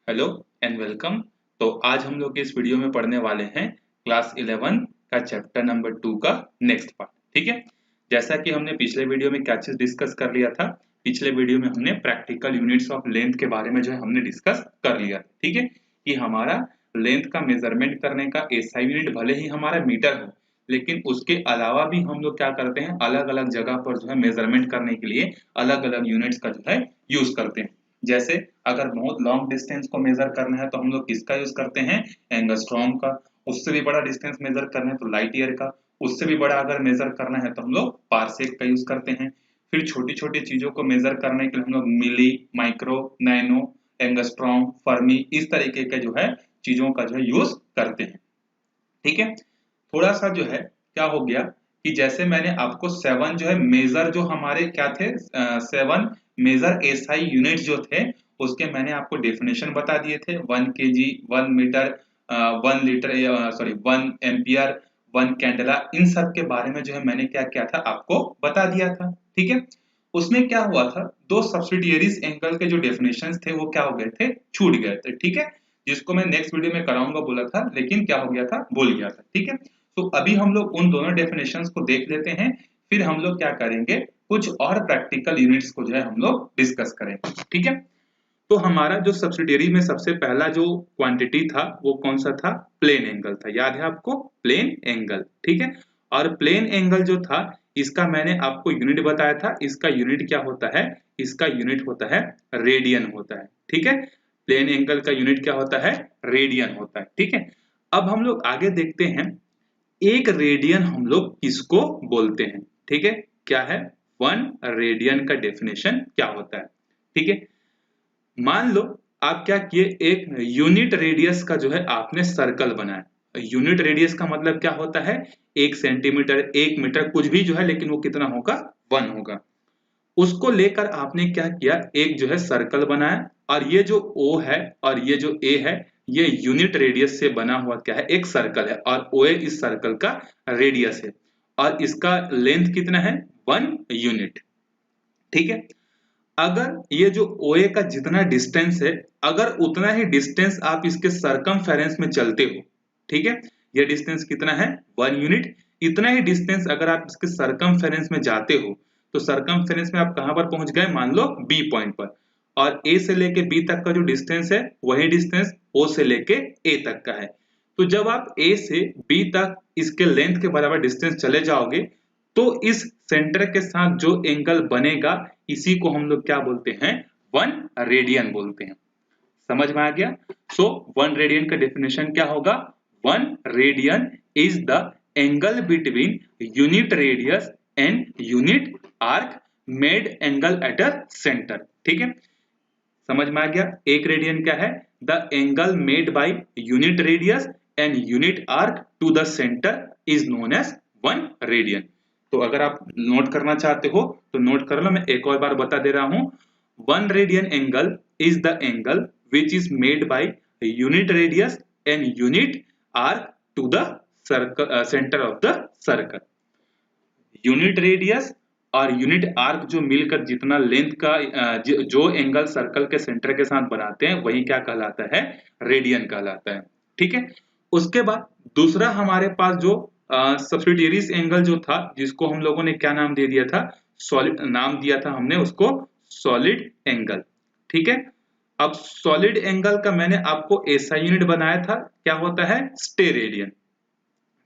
Hello and welcome. तो आज हम लोग इस वीडियो में पढ़ने वाले हैं क्लास 11 का चैप्टर नंबर 2 का नेक्स्ट पार्ट। ठीक है, जैसा कि हमने पिछले वीडियो में क्या चीज डिस्कस कर लिया था। पिछले वीडियो में हमने प्रैक्टिकल यूनिट्स ऑफ लेंथ के बारे में जो है हमने डिस्कस कर लिया। ठीक है, कि हमारा लेंथ का मेजरमेंट करने का एसआई यूनिट भले ही हमारा मीटर हो, लेकिन उसके अलावा भी हम लोग क्या करते हैं, अलग अलग जगह पर जो है मेजरमेंट करने के लिए अलग अलग यूनिट्स का जो है यूज करते हैं। जैसे अगर बहुत लॉन्ग डिस्टेंस को मेजर करना है तो हम लोग किसका यूज करते हैं, एंगस्ट्रॉम का। उससे भी बड़ा डिस्टेंस मेजर करना है तो लाइट ईयर का। उससे भी बड़ा अगर मेजर करना है तो हम लोग पारसेक का यूज करते हैं। फिर छोटी छोटी चीजों को मेजर करने के लिए हम लोग मिली, माइक्रो, नैनो, एंगस्ट्रॉम, फर्मी, इस तरीके के जो है चीजों का जो है यूज करते हैं। ठीक है, थोड़ा सा जो है क्या हो गया कि जैसे मैंने आपको 7 जो है मेजर जो हमारे क्या थे, 7 मेजर एसआई यूनिट जो थे उसके मैंने आपको डेफिनेशन बता दिए थे। 1 KG, 1 metre, 1 litre, sorry 1 ampere, 1 candela, इन सब के बारे में जो है मैंने क्या किया था आपको बता दिया था। ठीक है, उसमें क्या हुआ था, दो सब्सिडियरीज एंगल के जो डेफिनेशंस थे वो क्या हो गए थे, छूट गए थे। ठीक है, जिसको मैं नेक्स्ट वीडियो में कराऊंगा बोला था, लेकिन क्या हो गया था, भूल गया था। ठीक है, तो अभी हम लोग उन दोनों डेफिनेशंस को देख लेते हैं, फिर हम लोग क्या करेंगे, कुछ और प्रैक्टिकल यूनिट्स को जो है हम लोग डिस्कस करेंगे। ठीक है, तो हमारा जो सब्सिडियरी में सबसे पहला जो क्वांटिटी था वो कौन सा था, प्लेन एंगल था। याद है आपको, प्लेन एंगल। ठीक है, और प्लेन एंगल जो था इसका मैंने आपको यूनिट बताया था। इसका यूनिट क्या होता है, इसका यूनिट होता है रेडियन होता है। ठीक है, प्लेन एंगल का यूनिट क्या होता है, रेडियन होता है। ठीक है, अब हम लोग आगे देखते हैं, एक रेडियन हम लोग किसको बोलते हैं। ठीक है, क्या है, 1 रेडियन का डेफिनेशन क्या होता है। ठीक है, मान लो आप क्या किए, एक यूनिट रेडियस का जो है आपने सर्कल बनाया। यूनिट रेडियस का मतलब क्या होता है, 1 सेंटीमीटर, 1 मीटर, कुछ भी जो है, लेकिन वो कितना होगा, 1 होगा। उसको लेकर आपने क्या किया, एक जो है सर्कल बनाया, और ये जो O है और ये जो A है, ये यूनिट रेडियस से बना हुआ क्या है, एक सर्कल है, और OA इस सर्कल का रेडियस है, और इसका लेंथ कितना है, 1 यूनिट। ठीक है, अगर ये जो OA का जितना डिस्टेंस है, अगर उतना ही डिस्टेंस आप इसके सरकमफेरेंस में चलते हो, ठीक है, ये डिस्टेंस कितना है, 1 यूनिट, इतना ही डिस्टेंस अगर आप इसके सरकमफेरेंस में जाते हो, तो सरकमफेरेंस में आप कहां पर पहुंच गए, मान लो B पॉइंट पर, और A से लेके B तक का जो डिस्टेंस है वही डिस्टेंस O से लेके A तक का है। तो जब आप A से B तक इसके लेंथ के बराबर डिस्टेंस चले जाओगे, तो इस सेंटर के साथ जो एंगल बनेगा, इसी को हम लोग क्या बोलते हैं, 1 रेडियन बोलते हैं। समझ में आ गया। सो 1 रेडियन का डेफिनेशन क्या होगा, 1 radian is the angle between unit radius and unit arc made angle at a centre. ठीक है, समझ में आ गया। एक रेडियन क्या है, the angle made by unit radius and unit arc to the centre is known as 1 radian. तो अगर आप नोट करना चाहते हो तो नोट कर लो, मैं एक और बार बता दे रहा हूं। 1 radian angle is the angle which is made by unit radius and unit arc to the circle, center of the circle। Unit radius और यूनिट आर्क जो मिलकर जितना लेंथ का जो एंगल सर्कल के सेंटर के साथ बनाते हैं वही क्या कहलाता है, रेडियन कहलाता है। ठीक है, उसके बाद दूसरा हमारे पास जो सब्सिडियरीज एंगल जो था, जिसको हम लोगों ने क्या नाम दे दिया था, सॉलिड नाम दिया था हमने उसको, सॉलिड एंगल। ठीक है, अब सॉलिड एंगल का मैंने आपको एसआई यूनिट बनाया था, क्या होता है, स्टे रेडियन।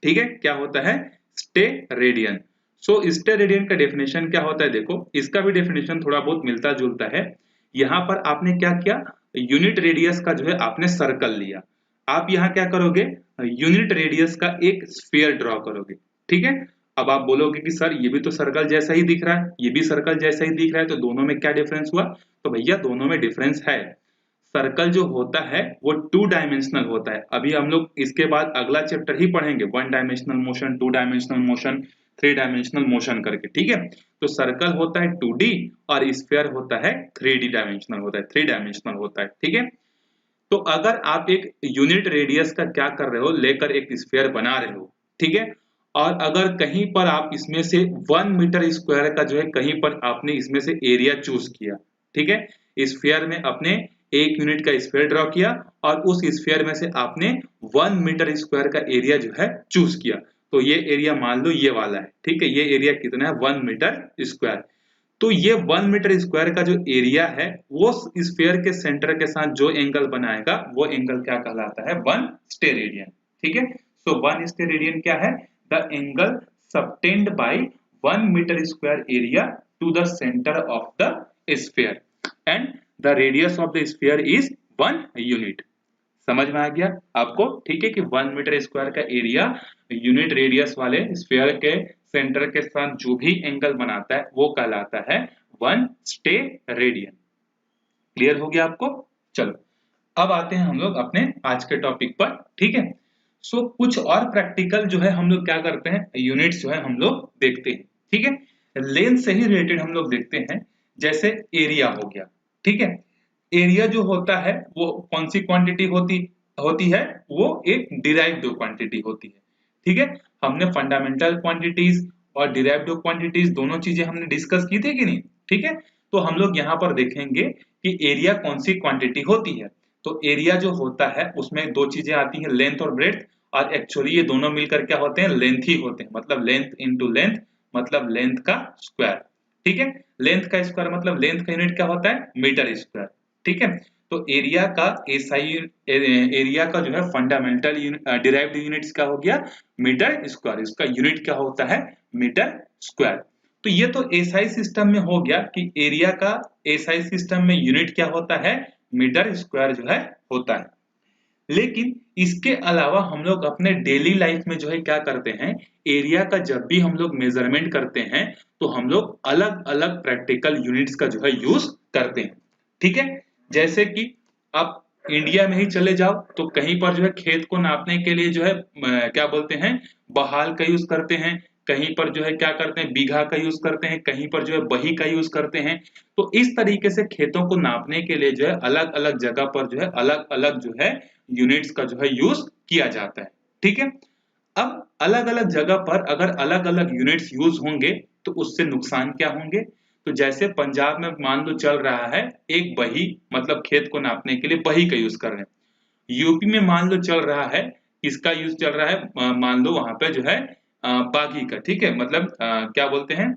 ठीक है, क्या होता है, stay radian. So stay radian का डेफिनेशन क्या होता है, देखो इसका भी डेफिनेशन थोड़ा बहुत मिलता जुलता है। यहां पर आपने क्या किया, यूनिट रेडियस का जो है आपने सर्कल लिया। आप यहां क्या करोगे, यूनिट रेडियस का एक स्फीयर ड्रॉ करोगे। ठीक है, अब आप बोलोगे कि सर ये भी तो सर्कल जैसा ही दिख रहा है, ये भी सर्कल जैसा ही दिख रहा है, तो दोनों में क्या डिफरेंस हुआ, तो भैया दोनों में डिफरेंस है। सर्कल जो होता है वो 2 डायमेंशनल होता है। अभी हम लोग इसके बाद अगला चैप्टर ही पढ़ेंगे, 1 dimensional motion, 2 dimensional motion, 3 dimensional motion करके। ठीक है, तो सर्कल होता है 2D और स्फीयर होता है 3D डायमेंशनल होता है, 3 डायमेंशनल होता है। ठीक है, तो अगर आप एक यूनिट रेडियस का क्या कर रहे हो, लेकर एक स्फीयर बना रहे हो, ठीक है, और अगर कहीं पर आप इसमें से 1 मीटर स्क्वायर का जो है कहीं पर आपने इसमें से एरिया चूज किया, ठीक है, स्फीयर में अपने 1 यूनिट का स्फीयर ड्रॉ किया और उस स्फीयर में से आपने 1 मीटर स्क्वायर का एरिया जो है चूज किया। तो ये एरिया मान लो ये वाला है, ठीक है, ये एरिया कितना है 1 मीटर स्क्वायर। तो ये 1 मीटर स्क्वायर का जो एरिया है वो स्फीयर के सेंटर के साथ जो एंगल बनाएगा वो एंगल क्या कहलाता है 1 स्टेरेडियन, ठीक है। सो 1 स्टेरेडियन क्या है, the angle subtended by 1 metre square area to the centre of the sphere and the radius of the sphere is 1 unit. समझ में आ गया आपको, ठीक है, कि 1 मीटर स्क्वायर का एरिया यूनिट रेडियस वाले स्फीयर के सेंटर के साथ जो भी एंगल बनाता है वो कहलाता है 1 स्टेरेडियन। क्लियर हो गया आपको? चलो अब आते हैं हम लोग अपने आज के टॉपिक पर, ठीक है। सो कुछ और प्रैक्टिकल जो है हम लोग क्या करते हैं, यूनिट्स जो है हम लोग देखते हैं, ठीक है। लेंथ से ही रिलेटेड हम लोग देखते हैं, जैसे एरिया हो गया, ठीक है। एरिया जो होता है वो कौन सी क्वांटिटी होती है, वो एक डिराइव्ड क्वांटिटी होती है, ठीक है। हमने फंडामेंटल क्वांटिटीज और डिराइव्ड क्वांटिटीज दोनों चीजें हमने डिस्कस की थी कि नहीं, ठीक है। तो हम लोग यहाँ पर देखेंगे कि एरिया कौन सी क्वांटिटी होती है। तो एरिया जो होता है उसमें दो चीजें आती हैं, लेंथ और ब्रेड्थ, और एक्चुअली ये दोनों मिलकर क्या होते हैं, लेंथ ही होते हैं, मतलब लेंथ इंटू लेंथ, मतलब लेंथ का स्क्वायर, ठीक है। लेंथ का स्क्वायर मतलब लेंथ का यूनिट क्या होता है, मीटर स्क्वायर, ठीक है। तो एरिया का एसआई एरिया का जो है फंडामेंटल डिराइव्ड यूनिट्स क्या हो गया, मीटर स्क्वायर, इसका यूनिट क्या होता है, मीटर स्क्वायर। तो ये तो एसआई सिस्टम में हो गया कि एरिया का एसआई सिस्टम में यूनिट क्या होता है, मीटर स्क्वायर जो है होता है। लेकिन इसके अलावा हम लोग अपने डेली लाइफ में जो है क्या करते हैं, एरिया का जब भी हम लोग मेजरमेंट करते हैं तो हम लोग अलग अलग प्रैक्टिकल यूनिट्स का जो है यूज करते हैं, ठीक है। जैसे कि आप इंडिया में ही चले जाओ तो कहीं पर जो है खेत को नापने के लिए जो है क्या बोलते हैं, बहाल का यूज करते हैं, कहीं पर जो है क्या करते हैं, बीघा का यूज करते हैं, कहीं पर जो है बही का यूज करते हैं। तो इस तरीके से खेतों को नापने के लिए जो है अलग अलग जगह पर जो है अलग अलग जो है यूनिट्स का जो है यूज किया जाता है, ठीक है। अब अलग अलग जगह पर अगर अलग अलग यूनिट्स यूज होंगे तो उससे नुकसान क्या होंगे। तो जैसे पंजाब में मान लो चल रहा है एक बही, मतलब खेत को नापने के लिए बही का यूज कर रहे हैं। यूपी में मान लो चल रहा है, किसका यूज चल रहा है, मान लो वहां पे जो है बागी का, ठीक है, मतलब क्या बोलते हैं,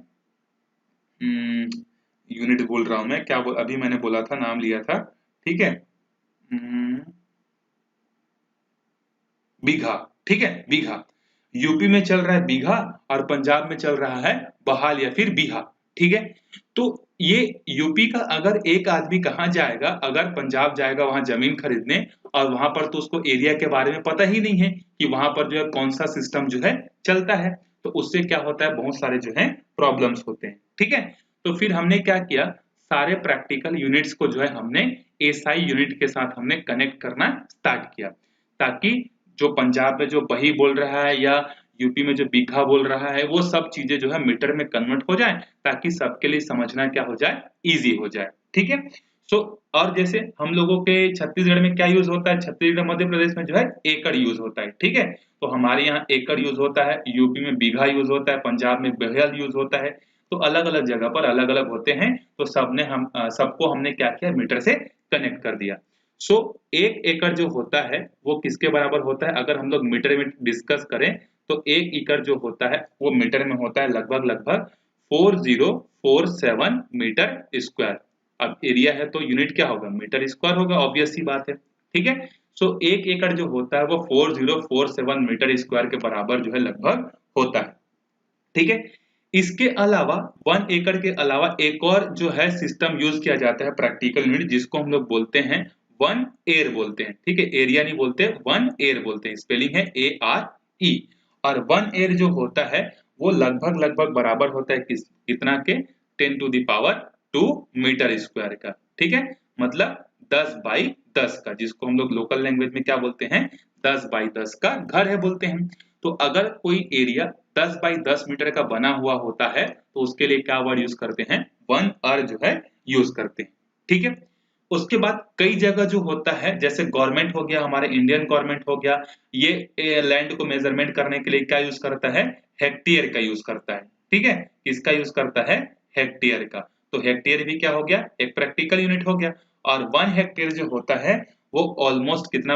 यूनिट बोल रहा हूं मैं, अभी मैंने बोला था, नाम लिया था, ठीक है, बीघा, ठीक है, बीघा। यूपी में चल रहा है बीघा और पंजाब में चल रहा है बहाल या फिर बीघा, ठीक है। तो ये यूपी का अगर एक आदमी कहाँ जाएगा, अगर पंजाब जाएगा वहां जमीन खरीदने और वहां पर तो उसको एरिया के बारे में पता ही नहीं है कि वहां पर जो है कौन सा सिस्टम जो है चलता है, तो उससे क्या होता है, बहुत सारे जो है प्रॉब्लम्स होते हैं, ठीक है। तो फिर हमने क्या किया, सारे प्रैक्टिकल यूनिट्स को जो है हमने एसआई यूनिट के साथ हमने कनेक्ट करना स्टार्ट किया, ताकि जो पंजाब में जो बही बोल रहा है या यूपी में जो बीघा बोल रहा है वो सब चीजें जो है मीटर में कन्वर्ट हो जाए, ताकि सबके लिए समझना क्या हो जाए, इजी हो जाए, ठीक है। सो और जैसे हम लोगों के छत्तीसगढ़ में क्या यूज होता है, छत्तीसगढ़ मध्य प्रदेश में जो है एकड़ यूज होता है, ठीक है। तो हमारे यहाँ एकड़ यूज होता है, यूपी में बीघा यूज होता है, पंजाब में बहल यूज होता है। तो अलग अलग जगह पर अलग अलग होते हैं, तो सबको हमने क्या किया, मीटर से कनेक्ट कर दिया। सो 1 एकड़ जो होता है वो किसके बराबर होता है, अगर हम लोग मीटर में डिस्कस करें तो 1 एकड़ जो होता है वो मीटर में होता है लगभग 4047 मीटर स्क्वायर। अब एरिया है तो यूनिट क्या होगा, मीटर स्क्वायर होगा, ऑब्वियस सी बात है, ठीक है। सो 1 एकड़ जो होता है वो 4047 मीटर स्क्वायर के बराबर जो है लगभग होता है, ठीक है। इसके अलावा 1 एकड़ के अलावा एक और जो है सिस्टम यूज किया जाता है प्रैक्टिकल यूनिट, जिसको हम लोग बोलते हैं 1 एयर बोलते हैं, ठीक है, एरिया नहीं बोलते, 1 एयर बोलते हैं, स्पेलिंग है ARE। और 1 एयर जो होता है वो लगभग बराबर होता है कितना के, 10 to the power 2 metre square का, ठीक है, मतलब 10 बाई 10 का, जिसको हम लोग लोकल लैंग्वेज में क्या बोलते हैं, 10 बाई 10 का घर है बोलते हैं। तो अगर कोई एरिया 10 बाई 10 मीटर का बना हुआ होता है तो उसके लिए क्या वर्ड यूज करते हैं, 1 अर जो है यूज करते हैं, ठीक है। उसके बाद कई जगह जो होता है, जैसे गवर्नमेंट हो गया, हमारे इंडियन गवर्नमेंट हो गया, ये लैंड को मेजरमेंट करने के लिए क्या यूज करता है, हेक्टेयर का यूज करता है, ठीक है, किसका यूज करता है, हेक्टेयर का। तो हेक्टेयर भी क्या हो गया, एक प्रैक्टिकल यूनिट हो गया। और 1 हेक्टेयर जो होता है वो ऑलमोस्ट कितना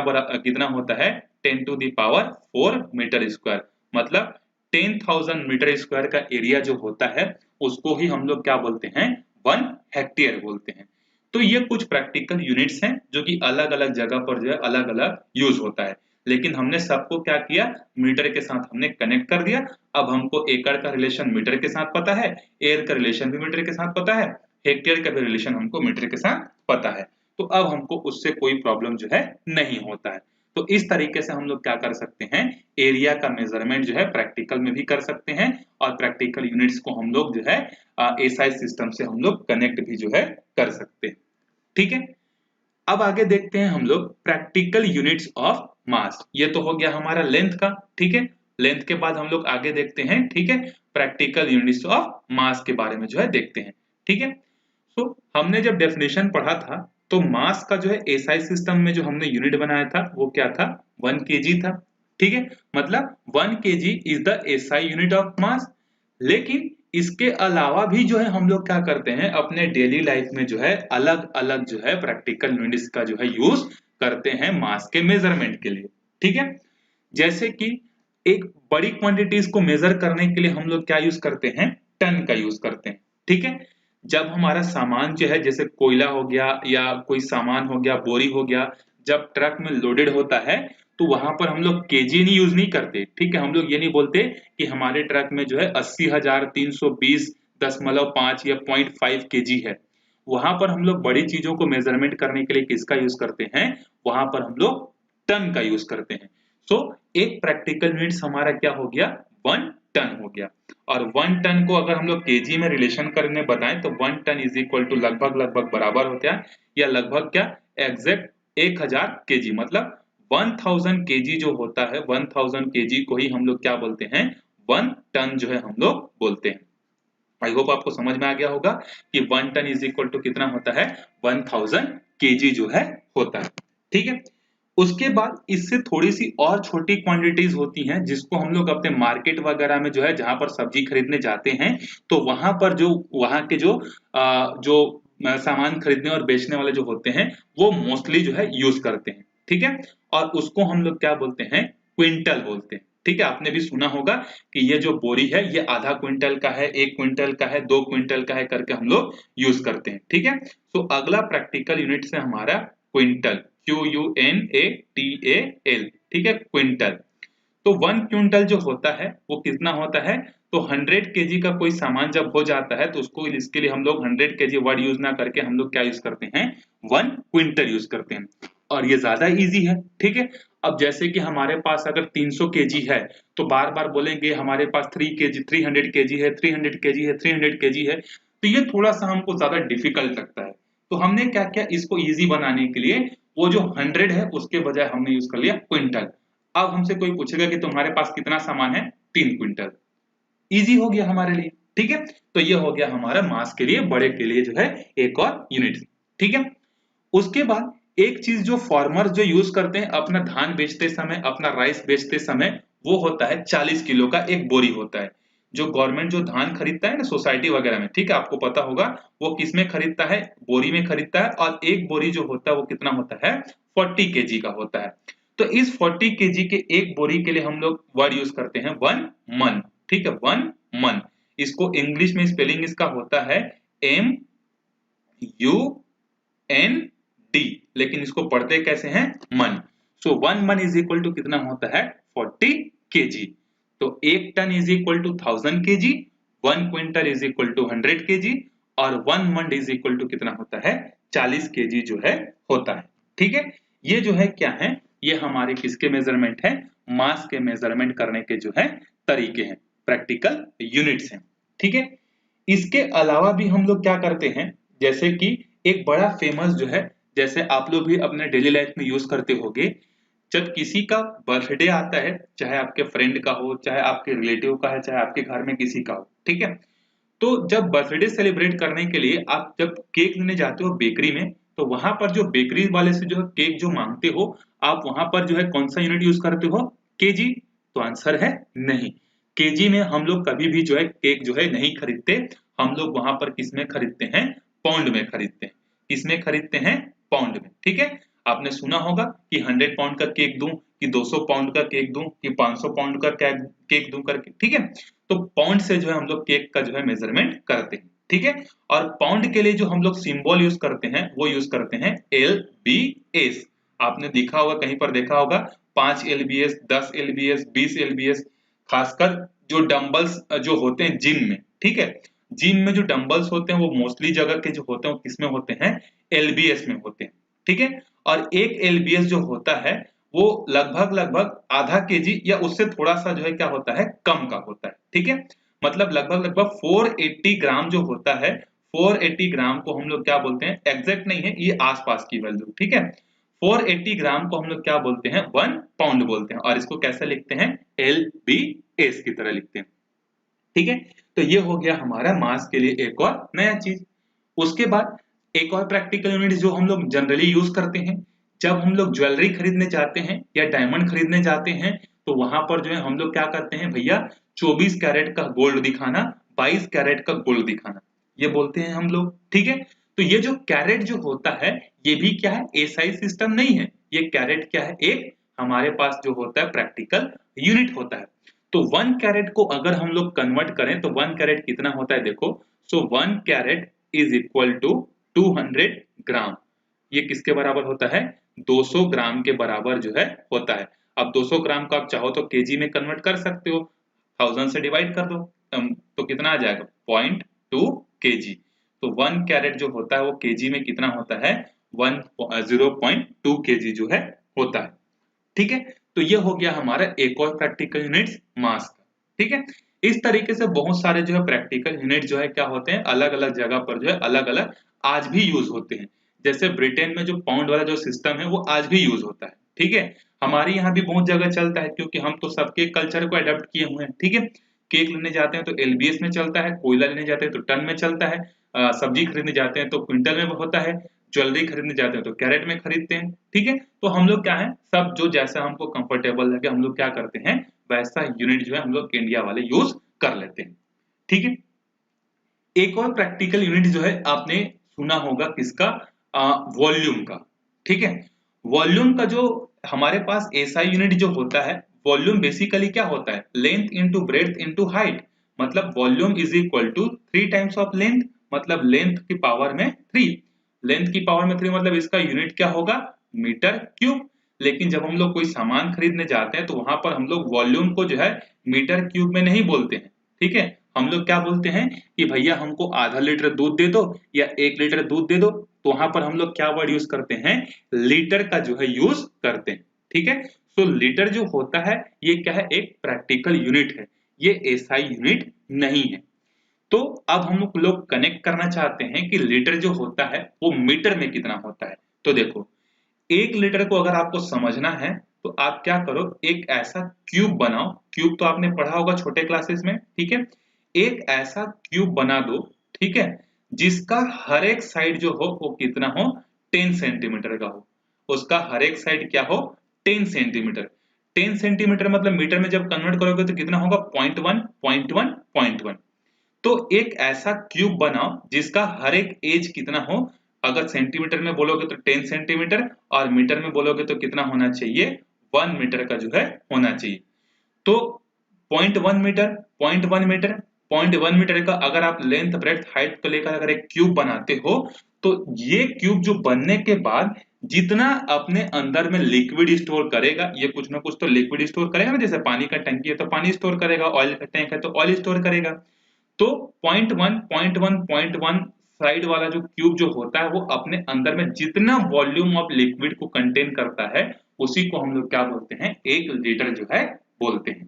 होता है 10 to the power 4 metre square, मतलब 10,000 मीटर स्क्वायर का एरिया जो होता है उसको ही हम लोग क्या बोलते हैं 1 हेक्टेयर बोलते हैं। तो ये कुछ प्रैक्टिकल यूनिट्स हैं जो कि अलग अलग जगह पर जो है अलग अलग यूज होता है, लेकिन हमने सबको क्या किया मीटर के साथ हमने कनेक्ट कर दिया। अब हमको एकड़ का रिलेशन मीटर के साथ पता है, एयर का रिलेशन भी मीटर के साथ पता है, हेक्टेयर का भी रिलेशन हमको मीटर के साथ पता है, तो अब हमको उससे कोई प्रॉब्लम जो है नहीं होता है। तो इस तरीके से हम लोग क्या कर सकते हैं एरिया का मेजरमेंट जो है प्रैक्टिकल में भी कर सकते हैं और प्रैक्टिकल यूनिट्स को हम लोग जो है एसआई सिस्टम से हम लोग कनेक्ट भी जो है कर सकते हैं। ठीक है, अब आगे देखते हैं हम लोग प्रैक्टिकल यूनिट्स ऑफ मास। ये तो हो गया हमारा लेंथ का, ठीक है। लेंथ के बाद हम लोग आगे देखते हैं, ठीक है, प्रैक्टिकल यूनिट्स ऑफ मास के बारे में जो है देखते हैं, ठीक है। तो हमने जब डेफिनेशन पढ़ा था तो मास का जो है एसआई सिस्टम में जो हमने यूनिट बनाया था वो क्या था 1 केजी था, ठीक है। मतलब 1 KG is the SI unit of mass. लेकिन इसके अलावा भी जो है हम लोग क्या करते हैं अपने डेली लाइफ में जो है अलग अलग जो है प्रैक्टिकल यूनिट्स का जो है यूज करते हैं मास के मेजरमेंट के लिए, ठीक है। जैसे कि एक बड़ी क्वांटिटीज को मेजर करने के लिए हम लोग क्या यूज करते हैं टन का यूज करते हैं, ठीक है। जब हमारा सामान जो है जैसे कोयला हो गया या कोई सामान हो गया बोरी हो गया जब ट्रक में लोडेड होता है तो वहां पर हम लोग केजी नहीं यूज नहीं करते, ठीक है। हम लोग ये नहीं बोलते कि हमारे ट्रक में जो है 80,320.5 या 0.5 केजी है। वहां पर हम लोग बड़ी चीजों को मेजरमेंट करने के लिए किसका यूज करते हैं वहां पर हम लोग टन का यूज करते हैं। सो एक प्रैक्टिकल यूनिट्स हमारा क्या हो गया 1 टन हो गया। और 1 टन को अगर हम लोग केजी में रिलेशन करने बताएं तो 1 टन इज इक्वल टू लगभग लगभग बराबर होता है या लगभग क्या एग्जैक्ट 1000 केजी, मतलब 1000 केजी जो होता है 1000 केजी को ही हम लोग क्या बोलते हैं 1 टन जो है हम लोग बोलते हैं। आई होप आपको समझ में आ गया होगा कि 1 टन इज इक्वल टू कितना होता है 1000 केजी जो है होता है, ठीक है। उसके बाद इससे थोड़ी सी और छोटी क्वांटिटीज होती हैं जिसको हम लोग अपने मार्केट वगैरह में जो है जहां पर सब्जी खरीदने जाते हैं तो वहां पर जो वहां के जो सामान खरीदने और बेचने वाले जो होते हैं वो मोस्टली जो है यूज करते हैं, ठीक है। और उसको हम लोग क्या बोलते हैं क्विंटल बोलते हैं, ठीक है। आपने भी सुना होगा कि ये जो बोरी है ये आधा क्विंटल का है 1 क्विंटल का है 2 क्विंटल का है करके हम लोग यूज करते हैं, ठीक है। तो अगला प्रैक्टिकल यूनिट से हमारा क्विंटल QUNATAL, ठीक है, क्विंटल। तो 1 क्विंटल जो होता है वो कितना होता है तो 100 केजी का कोई सामान जब हो जाता है तो उसको इसके लिए हम लोग 100 केजी वर्ड यूज ना करके हम लोग क्या यूज करते हैं 1 क्विंटल यूज करते हैं और ये ज्यादा इजी है, ठीक है। अब जैसे कि हमारे पास अगर 300 केजी है तो बार बार बोलेंगे हमारे पास 3 केजी 300 केजी है 300 केजी है 300 केजी है, तो ये थोड़ा सा हमको ज्यादा डिफिकल्ट लगता है। तो हमने क्या किया इसको इजी बनाने के लिए वो जो 100 है उसके बजाय हमने यूज कर लिया क्विंटल। अब हमसे कोई पूछेगा कि तुम्हारे पास कितना सामान है 3 क्विंटल, इजी हो गया हमारे लिए, ठीक है। तो ये हो गया हमारा मास के लिए बड़े के लिए जो है एक और यूनिट, ठीक है। उसके बाद एक चीज जो फार्मर जो यूज करते हैं अपना धान बेचते समय अपना राइस बेचते समय वो होता है 40 किलो का एक बोरी होता है। जो गवर्नमेंट जो धान खरीदता है ना सोसाइटी वगैरह में, ठीक है, आपको पता होगा वो किस में खरीदता है बोरी में खरीदता है और एक बोरी जो होता है वो कितना होता है 40 केजी का होता है। तो इस 40 केजी के एक बोरी के लिए हम लोग वर्ड यूज करते हैं 1 मन, ठीक है, 1 मन। इसको इंग्लिश में स्पेलिंग इसका होता है MUND, लेकिन इसको पढ़ते कैसे हैं मन। सो 1 मन इज इक्वल टू कितना होता है 40 केजी। तो 1 ton is equal to 1000 KG, 1 quintal is equal to 100 KG और 1 मन इज इक्वल टू कितना होता है 40 केजी जो है होता है, ठीक है। ये जो है क्या है ये हमारे किसके मेजरमेंट है मास के मेजरमेंट करने के जो है तरीके हैं प्रैक्टिकल यूनिट्स हैं, ठीक है। इसके अलावा भी हम लोग क्या करते हैं जैसे कि एक बड़ा फेमस जो है जैसे आप लोग भी अपने डेली लाइफ में यूज करते होंगे जब किसी का बर्थडे आता है चाहे आपके फ्रेंड का हो चाहे आपके रिलेटिव का है चाहे आपके घर में किसी का हो, ठीक है। तो जब बर्थडे सेलिब्रेट करने के लिए आप जब केक लेने जाते हो बेकरी में तो वहां पर जो बेकरी वाले से जो है केक जो मांगते हो आप वहां पर जो है कौन सा यूनिट यूज करते हो केजी। तो आंसर है नहीं, केजी में हम लोग कभी भी जो है केक जो है नहीं खरीदते। हम लोग वहां पर किस में खरीदते हैं पाउंड में खरीदते हैं। किस में खरीदते हैं पाउंड में। ठीक है, आपने सुना होगा कि 100 पाउंड का केक दूं, कि 200 पाउंड का केक दूं, कि 500 पाउंड का केक दूं करके। ठीक है, तो पाउंड से जो है हम लोग केक का जो है मेजरमेंट करते हैं। ठीक है, और पाउंड के लिए जो हम लोग सिंबल यूज करते हैं वो यूज करते हैं LBS। आपने देखा होगा, कहीं पर देखा होगा 5 LBS, 10 LBS, 20 LBS। खासकर जो डंबल्स जो होते हैं जिम में, ठीक है, जिम में जो डंबल्स होते हैं वो मोस्टली जगह के जो होते हैं वो किसमें होते हैं, LBS में होते हैं। ठीक है, और एक LBS जो होता है वो लगभग लगभग आधा केजी या उससे थोड़ा सा जो है क्या होता है, कम का होता है। ठीक है, मतलब लगभग लगभग 480 ग्राम जो होता है, 480 ग्राम को हम लोग क्या बोलते हैं, एग्जैक्ट नहीं है ये, आसपास की वैल्यू। ठीक है, 480 ग्राम को हम लोग क्या बोलते हैं, 1 पाउंड बोलते हैं, और इसको कैसे लिखते हैं, LBS की तरह लिखते हैं। ठीक है, तो ये हो गया हमारा मास के लिए एक और नया चीज। उसके बाद एक और प्रैक्टिकल यूनिट जो हम लोग जनरली यूज करते हैं, जब हम लोग ज्वेलरी खरीदने जाते हैं या डायमंड खरीदने जाते हैं, तो वहां पर जो है हम लोग क्या करते हैं भैया, 24 कैरेट का गोल्ड दिखाना, 22 कैरेट का गोल्ड दिखाना, ये बोलते हैं हम लोग। ठीक है, तो ये जो कैरेट जो होता है ये भी क्या है, एसआई सिस्टम नहीं है, ये कैरेट क्या है, एक हमारे पास जो होता है प्रैक्टिकल यूनिट होता है। तो 1 कैरेट को अगर हम लोग कन्वर्ट करें तो 1 कैरेट कितना होता है, देखो, सो 1 कैरेट इज इक्वल टू 200 ग्राम। ये किसके बराबर होता है, 200 ग्राम के बराबर जो है होता है। अब 200 ग्राम को आप चाहो तो केजी में कन्वर्ट कर सकते हो, 1000 से डिवाइड कर दो, तो कितना आ जाएगा, 0.2 केजी। तो 1 कैरेट जो होता है वो केजी में कितना होता है, 0.2 केजी जो है होता है। ठीक है, तो ये हो गया हमारा एक और प्रैक्टिकल यूनिट मास का। ठीक है, इस तरीके से बहुत सारे जो है प्रैक्टिकल यूनिट जो है क्या होते हैं, अलग अलग जगह पर जो है अलग अलग आज भी यूज होते हैं। जैसे ब्रिटेन में जो पाउंड वाला जो सिस्टम है वो आज भी यूज होता है। ठीक है, हमारे यहाँ भी बहुत जगह चलता है क्योंकि हम तो सबके कल्चर को अडॉप्ट किए हुए हैं। ठीक है, केक लेने जाते हैं तो LBS में चलता है, कोयला लेने जाते हैं तो टन में चलता है, सब्जी खरीदने जाते हैं तो क्विंटल में होता है, ज्वेलरी खरीदने जाते हैं तो कैरेट में खरीदते हैं। ठीक है, तो हम लोग क्या है, सब जो जैसा हमको कंफर्टेबल लगे हम लोग क्या करते हैं, वैसा यूनिट जो है हम लोग इंडिया वाले यूज कर लेते हैं। ठीक है, एक और प्रैक्टिकल यूनिट जो है आपने सुना होगा किसका, वॉल्यूम का। ठीक है, वॉल्यूम का जो हमारे पास एसआई यूनिट जो होता है, वॉल्यूम बेसिकली क्या होता है, length into breadth into height. मतलब volume is equal to 3 times of length, मतलब लेंथ की पावर में 3, लेंथ की पावर में 3 मतलब इसका यूनिट क्या होगा, मीटर क्यूब। लेकिन जब हम लोग कोई सामान खरीदने जाते हैं तो वहां पर हम लोग वॉल्यूम को जो है मीटर क्यूब में नहीं बोलते हैं। ठीक है, हम लोग क्या बोलते हैं कि भैया हमको आधा लीटर दूध दे दो या 1 लीटर दूध दे दो, तो वहां पर हम लोग क्या वर्ड यूज करते हैं, लीटर का जो है यूज करते हैं। ठीक है, सो लीटर जो होता है ये क्या है, एक प्रैक्टिकल यूनिट है, ये एसआई यूनिट नहीं है। तो अब हम लोग कनेक्ट करना चाहते हैं कि लीटर जो होता है वो मीटर में कितना होता है। तो देखो, 1 लीटर को अगर आपको समझना है तो आप क्या करो, एक ऐसा क्यूब बनाओ, क्यूब तो आपने पढ़ा होगा छोटे क्लासेस में। ठीक है, एक ऐसा क्यूब बना दो, ठीक है, जिसका हर एक साइड जो हो वो कितना हो, 10 सेंटीमीटर का हो। उसका हर एक साइड क्या हो, 10 सेंटीमीटर। 10 सेंटीमीटर मतलब मीटर में जब कन्वर्ट करोगे तो कितना होगा, 0.1 0.1 0.1। तो एक ऐसा क्यूब बनाओ जिसका हर एक एज कितना हो, अगर सेंटीमीटर में बोलोगे तो 10 सेंटीमीटर और मीटर में बोलोगे तो कितना होना चाहिए, 1 मीटर का जो है होना चाहिए। तो 0.1 मीटर, 0.1 मीटर, 0.1 मीटर का अगर आप लेंथ ब्रेड्थ हाइट को लेकर अगर एक क्यूब बनाते हो, तो ये क्यूब जो बनने के बाद जितना अपने अंदर में लिक्विड स्टोर करेगा, ये कुछ ना कुछ तो लिक्विड स्टोर करेगा ना, जैसे पानी का टंकी है तो पानी स्टोर करेगा, ऑयल का टैंक है तो ऑयल स्टोर करेगा। तो 0.1 साइड वाला जो क्यूब जो होता है वो अपने अंदर में जितना वॉल्यूम ऑफ लिक्विड को कंटेन करता है उसी को हम लोग क्या बोलते हैं, 1 लीटर जो है बोलते हैं।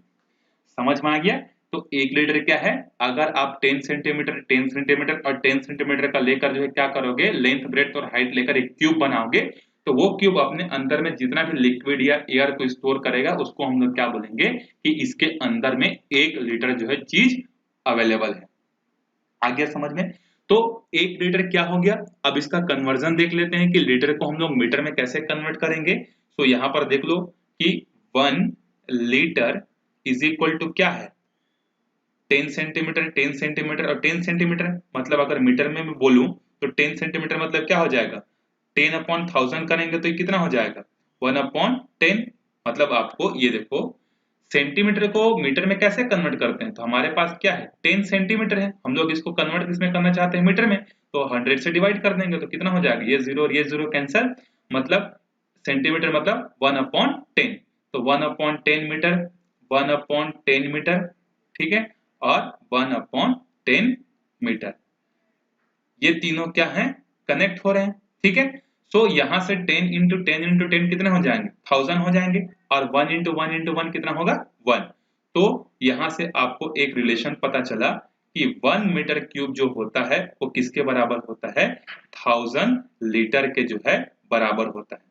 समझ में आ गया? तो 1 लीटर क्या है, अगर आप 10 सेंटीमीटर 10 सेंटीमीटर और 10 सेंटीमीटर का लेकर जो है क्या करोगे, लेंथ ब्रेड्थ और हाइट लेकर एक क्यूब बनाओगे, तो वो क्यूब अपने अंदर में जितना भी लिक्विड या एयर को स्टोर करेगा उसको हम लोग क्या बोलेंगे कि इसके अंदर में 1 लीटर जो है चीज अवेलेबल है। आ गया समझ में? तो 1 लीटर क्या हो गया, अब इसका कन्वर्जन देख लेते हैं कि लीटर को हम लोग मीटर में कैसे कन्वर्ट करेंगे। तो यहां पर देख लो कि 1 लीटर इज इक्वल टू क्या है, 10 सेंटीमीटर 10 सेंटीमीटर और 10 सेंटीमीटर, मतलब अगर मीटर में मैं बोलूं तो 10 सेंटीमीटर मतलब क्या हो जाएगा, 10/1000 करेंगे तो ये कितना हो जाएगा 1/10। मतलब आपको ये देखो सेंटीमीटर को मीटर में कैसे कन्वर्ट करते हैं, तो हमारे पास क्या है 10 सेंटीमीटर है, हम लोग इसको कन्वर्ट किसमें करना चाहते हैं मीटर में, तो 100 से डिवाइड कर देंगे तो कितना हो जाएगा, ये 0 और ये 0 कैंसिल, मतलब सेंटीमीटर मतलब 1/10, तो 1/10 मीटर 1/10 मीटर, ठीक है, और 1/10 मीटर, ये तीनों क्या है कनेक्ट हो रहे हैं, ठीक है। सो यहां से 10 इंटू 10 इंटू 10 कितने हो जाएंगे 1000 हो जाएंगे, और 1 इंटू 1 इंटू 1 कितना होगा 1। तो यहां से आपको एक रिलेशन पता चला कि 1 मीटर क्यूब जो होता है वो किसके बराबर होता है 1000 लीटर के जो है बराबर होता है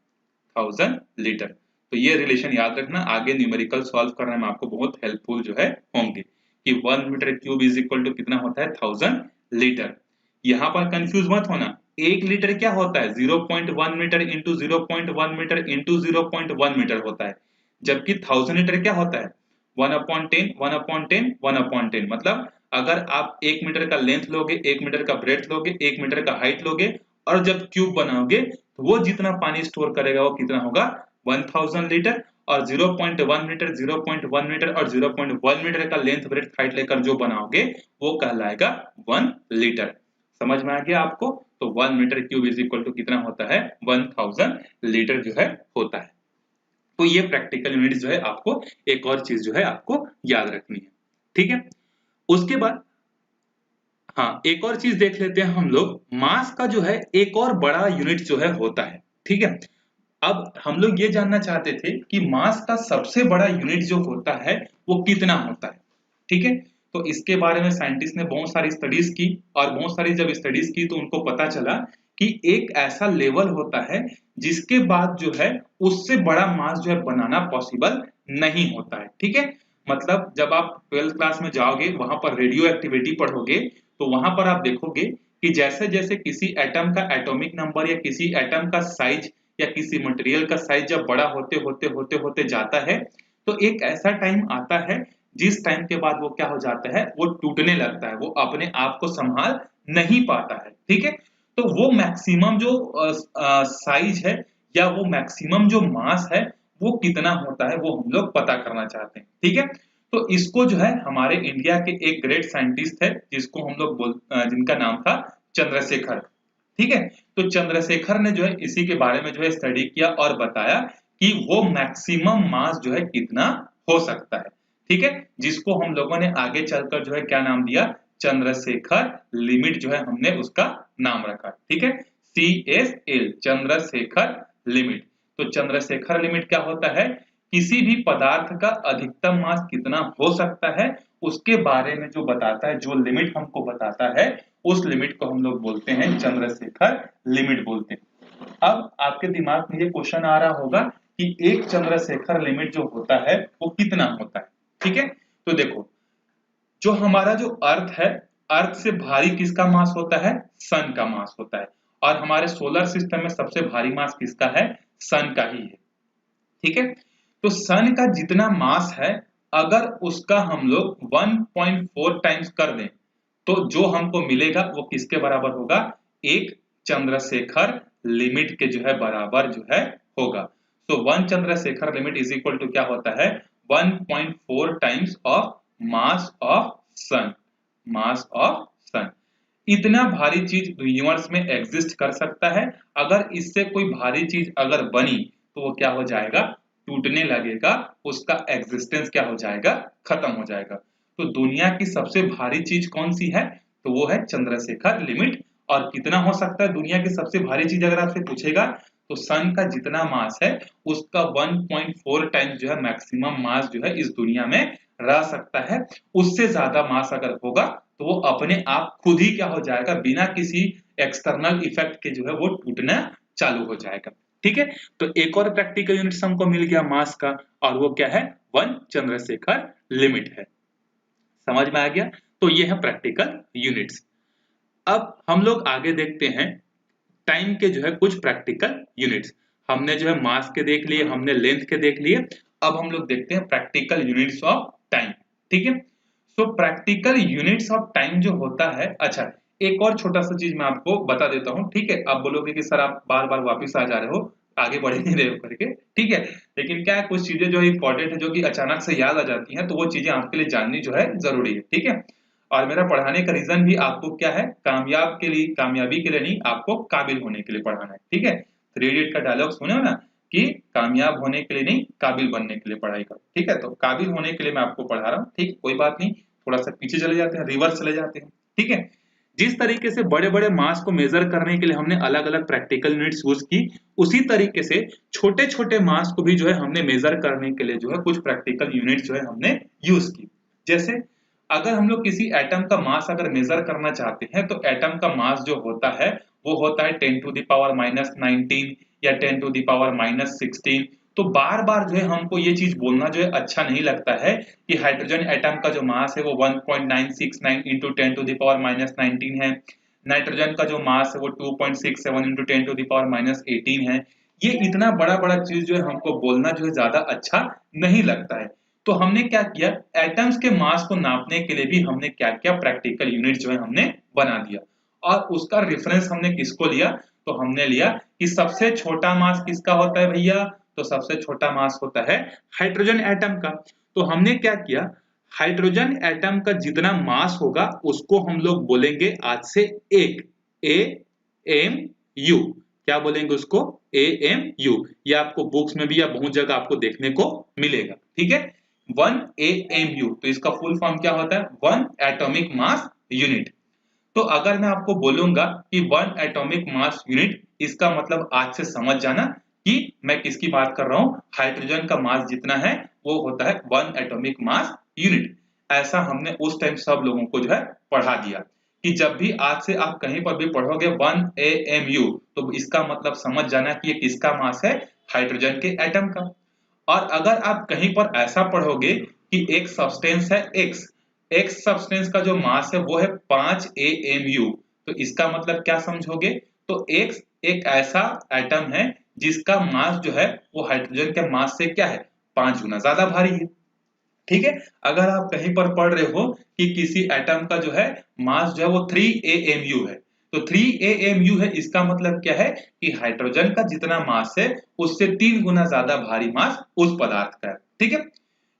1000 लीटर। तो ये रिलेशन याद रखना, आगे न्यूमेरिकल सॉल्व करने में आपको बहुत हेल्पफुल जो है होंगे कि 1 metre cube is equal to कितना होता है 1000 लीटर। यहां पर कंफ्यूज मत होना, 1 लीटर क्या होता है 0.1 metre into 0.1 metre into 0.1 metre होता है, जबकि 1000 लीटर क्या होता है 1/10 1/10 1/10। मतलब अगर आप 1 मीटर का लेंथ लोगे, 1 मीटर का ब्रेड्थ लोगे, 1 मीटर का हाइट लोगे, और जब क्यूब बनाओगे तो वो जितना पानी स्टोर करेगा वो कितना होगा 1000 लीटर, और 0.1 मीटर 0.1 मीटर और 0.1 मीटर का लेंथ ब्रेड्थ हाइट लेकर जो बनाओगे वो कहलाएगा 1 लीटर। समझ में आ गया आपको, तो 1 metre cube is equal to कितना होता है 1000 लीटर जो है होता है। तो ये प्रैक्टिकल यूनिट जो है आपको एक और चीज जो है आपको याद रखनी है, ठीक है। उसके बाद हाँ एक और चीज देख लेते हैं हम लोग, मास का जो है एक और बड़ा यूनिट जो है होता है, ठीक है। अब हम लोग ये जानना चाहते थे कि मास का सबसे बड़ा यूनिट जो होता है वो कितना होता है, ठीक है। तो इसके बारे में साइंटिस्ट ने बहुत सारी स्टडीज की, और बहुत सारी जब स्टडीज की तो उनको पता चला कि एक ऐसा लेवल होता है जिसके बाद जो है उससे बड़ा मास जो है बनाना पॉसिबल नहीं होता है, ठीक है। मतलब जब आप 12th क्लास में जाओगे वहां पर रेडियो एक्टिविटी पढ़ोगे तो वहां पर आप देखोगे कि जैसे जैसे किसी एटम का एटॉमिक नंबर या किसी एटम का साइज या किसी मटेरियल का साइज जब बड़ा होते होते होते होते जाता है तो एक ऐसा टाइम आता है जिस टाइम के बाद वो क्या हो जाता है वो टूटने लगता है, वो अपने आप को संभाल नहीं पाता है, ठीक है। तो वो मैक्सिमम जो साइज है या वो मैक्सिमम जो मास है वो कितना होता है वो हम लोग पता करना चाहते हैं, ठीक है। तो इसको जो है हमारे इंडिया के एक ग्रेट साइंटिस्ट है जिसको हम लोग जिनका नाम था चंद्रशेखर, ठीक है। तो चंद्रशेखर ने जो है इसी के बारे में जो है स्टडी किया और बताया कि वो मैक्सिमम मास जो है कितना हो सकता है, ठीक है, जिसको हम लोगों ने आगे चलकर जो है क्या नाम दिया चंद्रशेखर लिमिट जो है हमने उसका नाम रखा, ठीक है, CSL चंद्रशेखर लिमिट। तो चंद्रशेखर लिमिट क्या होता है, किसी भी पदार्थ का अधिकतम मास कितना हो सकता है उसके बारे में जो बताता है, जो लिमिट हमको बताता है उस लिमिट को हम लोग बोलते हैं चंद्रशेखर लिमिट बोलते हैं। अब आपके दिमाग में ये क्वेश्चन आ रहा होगा कि एक चंद्रशेखर लिमिट जो होता है वो कितना होता है, ठीक है। तो देखो जो हमारा जो अर्थ है, अर्थ से भारी किसका मास होता है सन का मास होता है, और हमारे सोलर सिस्टम में सबसे भारी मास किसका है सन का ही है, ठीक है। तो सन का जितना मास है अगर उसका हम लोग 1.4 टाइम्स कर दें तो जो हमको मिलेगा वो किसके बराबर होगा, एक चंद्रशेखर लिमिट के जो है बराबर जो है होगा। So 1 Chandrasekhar limit is equal to क्या होता है 1.4 times of mass of sun, mass of sun. इतना भारी चीज यूनिवर्स में एग्जिस्ट कर सकता है, अगर इससे कोई भारी चीज अगर बनी तो वो क्या हो जाएगा टूटने लगेगा, उसका एग्जिस्टेंस क्या हो जाएगा खत्म हो जाएगा। तो दुनिया की सबसे भारी चीज कौन सी है, तो वो है चंद्रशेखर लिमिट। और कितना हो सकता है दुनिया की सबसे भारी चीज अगर आपसे पूछेगा तो सन का जितना मास है उसका 1.4 टाइम्स जो है मैक्सिमम मास जो है इस दुनिया में रह सकता है। उससे ज्यादा मास अगर होगा तो वो अपने आप खुद ही क्या हो जाएगा बिना किसी एक्सटर्नल इफेक्ट के जो है वो टूटना चालू हो जाएगा, ठीक है। तो एक और प्रैक्टिकल यूनिट हमको मिल गया मास का, और वो क्या है 1 चंद्रशेखर लिमिट है। समझ में आ गया, तो ये है प्रैक्टिकल यूनिट्स। अब हम लोग आगे देखते हैं टाइम के जो है कुछ प्रैक्टिकल यूनिट्स। हमने जो है मास के देख लिए, हमने लेंथ के देख लिए, अब हम लोग देखते हैं प्रैक्टिकल यूनिट्स ऑफ टाइम, ठीक है। सो प्रैक्टिकल यूनिट्स ऑफ टाइम जो होता है, अच्छा एक और छोटा सा चीज मैं आपको बता देता हूँ, ठीक है। आप बोलोगे कि सर आप बार बार वापिस आ जा रहे हो, आगे बढ़ नहीं रहे हो करके, ठीक है। लेकिन क्या है, कुछ चीजें जो है इंपॉर्टेंट है, जो कि अचानक से याद आ जाती हैं, तो वो चीजें आपके लिए जाननी जो है जरूरी है, ठीक है। और मेरा पढ़ाने का रीजन भी आपको क्या है, कामयाबी के लिए नहीं, आपको काबिल होने के लिए पढ़ाना है, ठीक है। 3 इडियट का डायलॉग सुने हो ना, कि कामयाब होने के लिए नहीं, काबिल बनने के लिए पढ़ाई करो, ठीक है। तो काबिल होने के लिए मैं आपको पढ़ा रहा हूँ, ठीक, कोई बात नहीं। थोड़ा सा पीछे चले जाते हैं, रिवर्स चले जाते हैं, ठीक है। जिस तरीके से बड़े बड़े मास को मेजर करने के लिए हमने अलग अलग प्रैक्टिकल यूनिट्स यूज की, उसी तरीके से छोटे छोटे मास को भी जो है हमने मेजर करने के लिए जो है कुछ प्रैक्टिकल यूनिट्स जो है हमने यूज की। जैसे अगर हम लोग किसी एटम का मास अगर मेजर करना चाहते हैं, तो एटम का मास जो होता है वो होता है 10⁻⁻19 या 10⁻⁻16। तो बार बार जो है हमको ये चीज बोलना जो है अच्छा नहीं लगता है कि हाइड्रोजन एटम का जो मास है वो 1.969 इंटू 10⁻⁻19 है, नाइट्रोजन का जो मास है वो 2.67 इंटू 10⁻18 है। ये इतना बड़ा बड़ा चीज जो है हमको बोलना जो है ज्यादा अच्छा नहीं लगता है। तो हमने क्या किया, एटम्स के मास को नापने के लिए भी हमने क्या किया, प्रैक्टिकल यूनिट जो है हमने बना दिया। और उसका रेफरेंस हमने किसको लिया, तो हमने लिया कि सबसे छोटा मास किसका होता है भैया, तो सबसे छोटा मास होता है हाइड्रोजन एटम का। तो हमने क्या किया, हाइड्रोजन एटम का जितना मास होगा उसको हम लोग बोलेंगे आज से एक AMU। क्या बोलेंगे उसको, AMU। ये आपको बुक्स में भी या बहुत जगह आपको देखने को मिलेगा, ठीक है। 1 AMU, तो इसका फुल फॉर्म क्या होता है, 1 एटॉमिक मास यूनिट। तो अगर मैं आपको बोलूंगा कि 1 एटॉमिक मास यूनिट, इसका मतलब आज से समझ जाना कि मैं किसकी बात कर रहा हूं, हाइड्रोजन का मास जितना है वो होता है 1 एटॉमिक मास यूनिट। ऐसा हमने उस टाइम सब लोगों को जो है पढ़ा दिया कि जब भी आज से आप कहीं पर भी पढ़ोगे 1 AMU, तो इसका मतलब समझ जाना कि ये किसका मास है, हाइड्रोजन के एटम का। और अगर आप कहीं पर ऐसा पढ़ोगे कि एक सब्सटेंस है एक्स सब्सटेंस का जो मास है वो है 5 AMU, तो इसका मतलब क्या समझोगे, तो एक्स एक ऐसा एटम है जिसका मास जो है वो हाइड्रोजन के मास से क्या है, 5 गुना ज्यादा भारी है, ठीक है। अगर आप कहीं पर पढ़ रहे हो कि किसी एटम का जो है मास जो है वो 3 AMU है, तो 3 AMU है, इसका मतलब क्या है कि हाइड्रोजन का जितना मास है उससे 3 गुना ज्यादा भारी मास उस पदार्थ का है, ठीक है।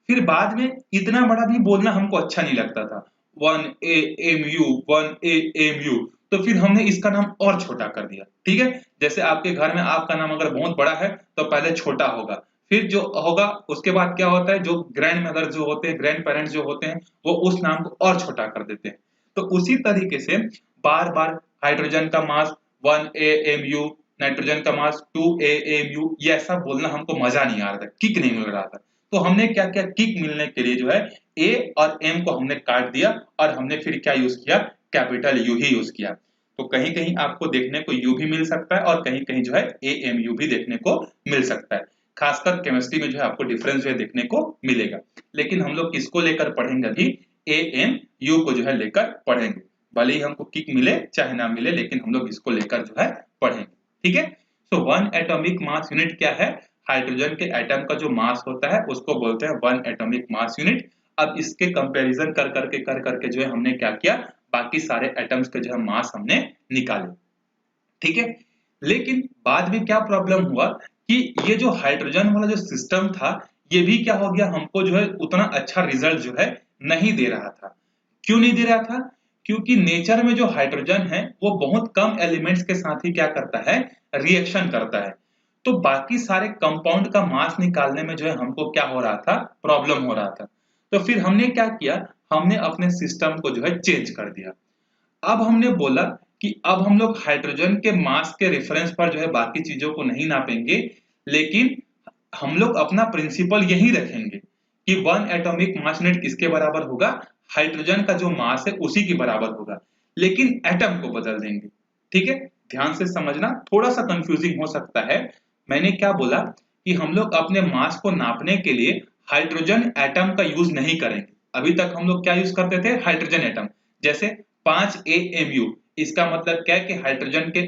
फिर बाद में इतना बड़ा भी बोलना हमको अच्छा नहीं लगता था, 1 AMU 1 AMU। तो फिर हमने इसका नाम और छोटा कर दिया, ठीक है। जैसे आपके घर में आपका नाम अगर बहुत बड़ा है तो पहले छोटा होगा, फिर जो होगा उसके बाद क्या होता है, जो ग्रैंड मदर जो होते हैं, ग्रैंड पेरेंट्स जो होते हैं, वो उस नाम को और छोटा कर देते हैं। तो उसी तरीके से बार बार हाइड्रोजन का मास 1 AMU, नाइट्रोजन का मास 2 AMU, ये ऐसा बोलना हमको मजा नहीं आ रहा था, किक नहीं मिल रहा था। तो हमने क्या किया, किक मिलने के लिए जो है ए और एम को हमने काट दिया, और हमने फिर क्या यूज किया, कैपिटल यू ही यूज किया। तो कहीं कहीं आपको देखने को यू भी मिल सकता है और कहीं कहीं जो है AMU भी देखने को मिल सकता है। खासकर केमिस्ट्री में जो है आपको डिफरेंस जो है देखने को मिलेगा। लेकिन हम लोग किसको लेकर पढ़ेंगे, अभी AMU को जो है लेकर पढ़ेंगे। भले ही हमको किक मिले चाहे ना मिले, लेकिन हम लोग इसको लेकर जो है पढ़ेंगे, ठीक है। सो 1 एटॉमिक मास यूनिट क्या है, हाइड्रोजन के एटम का जो मास होता है उसको बोलते हैं 1 एटॉमिक मास यूनिट। अब इसके कंपैरिजन कर करके जो है हमने क्या किया, बाकी सारे एटम्स के जो है मास हमने निकाले, ठीक है। लेकिन बाद में क्या प्रॉब्लम हुआ कि ये जो हाइड्रोजन वाला जो सिस्टम था, ये भी क्या हो गया, हमको जो है उतना अच्छा रिजल्ट जो है नहीं दे रहा था। क्यों नहीं दे रहा था, क्योंकि नेचर में जो हाइड्रोजन है वो बहुत कम एलिमेंट्स के साथ ही क्या करता है, रिएक्शन करता है। तो बाकी सारे कंपाउंड का मास निकालने में जो है हमको क्या हो रहा था, प्रॉब्लम हो रहा था। तो फिर हमने क्या किया, हमने अपने सिस्टम को जो है चेंज कर दिया। अब हमने बोला कि अब हम लोग हाइड्रोजन के मास के रेफरेंस पर जो है बाकी चीजों को नहीं नापेंगे, लेकिन हम लोग अपना प्रिंसिपल यही रखेंगे कि 1 एटॉमिक मास यूनिट किसके बराबर होगा, हाइड्रोजन का जो मास है उसी के बराबर होगा, लेकिन एटम को बदल देंगे, ठीक है। ध्यान से समझना, थोड़ा सा कंफ्यूजिंग हो सकता है। मैंने क्या बोला कि हम लोग अपने मास को नापने के लिए हाइड्रोजन एटम का यूज नहीं करेंगे। अभी तक हम लोग क्या यूज करते थे, हाइड्रोजन एटम। जैसे 5 AMU, इसका मतलब क्या है कि हाइड्रोजन के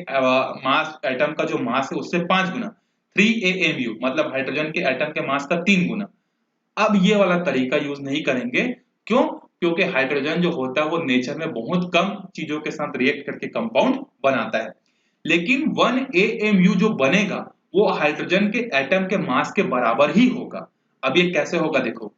मास, एटम का जो मास है उससे 5 गुना। 3 AMU मतलब हाइड्रोजन के एटम के मास का 3 गुना। अब ये वाला तरीका यूज नहीं करेंगे, क्यों, क्योंकि हाइड्रोजन जो होता है वो नेचर में बहुत कम चीजों के साथ रिएक्ट करके कंपाउंड बनाता है, लेकिन 1 AMU जो बनेगा वो हाइड्रोजन के एटम के मास के बराबर ही होगा। अब ये कैसे होगा देखो,